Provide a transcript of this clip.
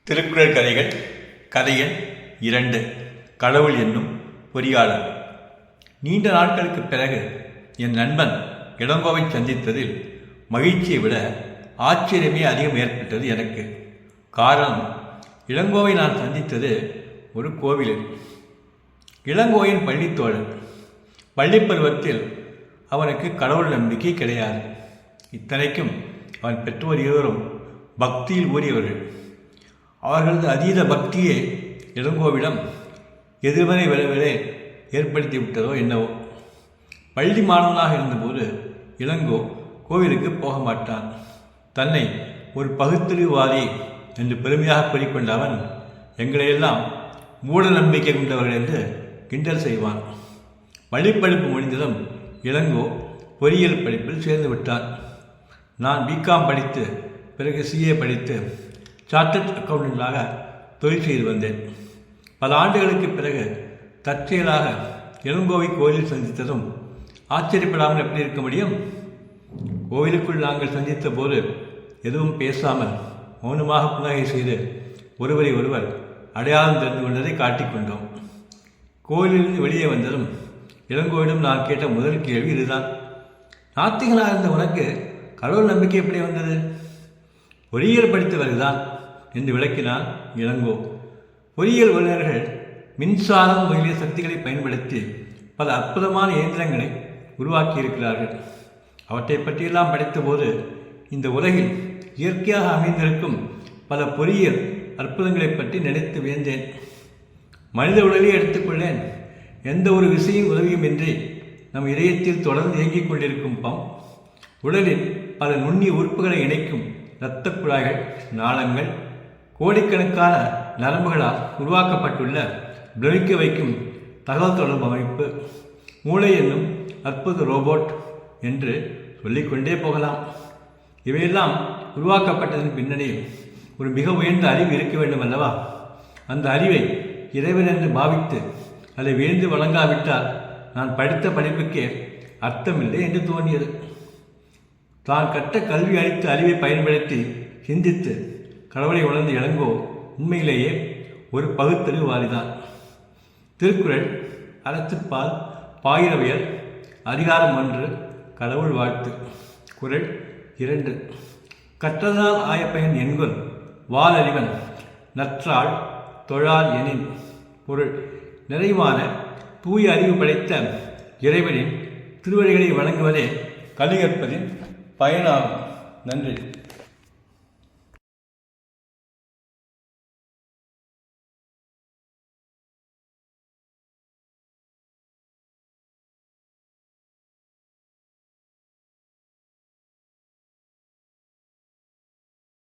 திருக்குறள் கதைகள் கதை எண் 2. கடவுள் என்னும் பொறியாளர். நீண்ட நாட்களுக்கு பிறகு என் நண்பன் இளங்கோவை சந்தித்ததில் மகிழ்ச்சியை விட ஆச்சரியமே அதிகம் ஏற்பட்டது எனக்கு. காரணம், இளங்கோவை நான் சந்தித்தது ஒரு கோவிலில். இளங்கோவின் பள்ளித்தோழன். பள்ளிப்பருவத்தில் அவனுக்கு கடவுள் நம்பிக்கை கிடையாது. இத்தனைக்கும் அவன் பெற்றோர் இருவரும் பக்தியில் ஊறியவர்கள். அவர்களது அதீத பக்தியே இளங்கோவிடம் எதிர்மறை விளைவுகளை ஏற்படுத்தி விட்டதோ என்னவோ. பள்ளி மாணவனாக இருந்தபோது இளங்கோ கோவிலுக்கு போக மாட்டான். தன்னை ஒரு பகுத்தறிவுவாதி என்று பெருமையாக கூறிக்கொண்ட அவன் எங்களையெல்லாம் மூட நம்பிக்கை கொண்டவர்கள் என்று கிண்டல் செய்வான். பள்ளிப்படிப்பு முடிந்ததும் இளங்கோ பொறியியல் படிப்பில் சேர்ந்து விட்டான். நான் பிகாம் படித்து பிறகு சிஏ படித்து சார்ட்டர்ட் அக்கவுண்டண்டாக தொழில் செய்து வந்தேன். பல ஆண்டுகளுக்கு பிறகு தற்செயலாக இளங்கோவை கோயிலில் சந்தித்ததும் ஆச்சரியப்படாமல் எப்படி இருக்க முடியும்? கோவிலுக்குள் நாங்கள் சந்தித்த போது எதுவும் பேசாமல் மௌனமாக புன்னகை செய்து ஒருவரை ஒருவர் அடையாளம் தெரிந்து கொண்டதை காட்டிக்கொண்டோம். கோவிலிலிருந்து வெளியே வந்ததும் இளங்கோவிடம் நான் கேட்ட முதல் கேள்வி இதுதான்: நாத்திகனாக இருந்த உனக்கு கடவுள் நம்பிக்கை எப்படி வந்தது? பொறியியல் படித்தவர்கள்தான் என்று விளக்கினான் இளங்கோ. பொறியியல் வல்லுநர்கள் மின்சாரம் முதலிய சக்திகளை பயன்படுத்தி பல அற்புதமான இயந்திரங்களை உருவாக்கியிருக்கிறார்கள். அவற்றை பற்றியெல்லாம் படித்தபோது இந்த உலகில் இயற்கையாக அமைந்திருக்கும் பல பொறியியல் அற்புதங்களை பற்றி நினைத்து வியந்தேன். மனித உடலை எடுத்துக்கொள்ளேன். எந்த ஒரு விசையும் உதவியுமின்றி நம் இதயத்தில் தொடர்ந்து இயங்கிக் கொண்டிருக்கும் உடலில் பல நுண்ணிய உறுப்புகளை இணைக்கும் இரத்த குழாய்கள், நாளங்கள், கோடிக்கணக்கான நரம்புகளால் உருவாக்கப்பட்டுள்ள பிரமிக்க வைக்கும் தகவல் தொடர்பு அமைப்பு, மூளை என்னும் அற்புத ரோபோட் என்று சொல்லிக்கொண்டே போகலாம். இவையெல்லாம் உருவாக்கப்பட்டதன் பின்னணியில் ஒரு மிக உயர்ந்த அறிவு இருக்க வேண்டும் அல்லவா? அந்த அறிவை இறைவன் என்று பாவித்து அதை விழுந்து வழங்காவிட்டால் நான் படித்த படிப்புக்கே அர்த்தமில்லை என்று தோன்றியது. தான் கற்ற கல்வி அளித்த அறிவை பயன்படுத்தி சிந்தித்து கடவுளை உணர்ந்த இளங்கோ உண்மையிலேயே ஒரு பகுத்தறிவுவாதிதான். திருக்குறள் அறத்துப்பால் பாயிரவியல் அதிகாரம் 1 கடவுள் வாழ்த்து. குறள் 2. கற்றதனால் ஆயப்பயன் என்கொல் வாலறிவன் நற்றாள் தொழால் எனின். பொருள்: நிறைவான தூய அறிவு படைத்த இறைவனின் திருவடிகளை வழங்குவதே கல்வி கற்பதின் பயனாகும். நன்றி.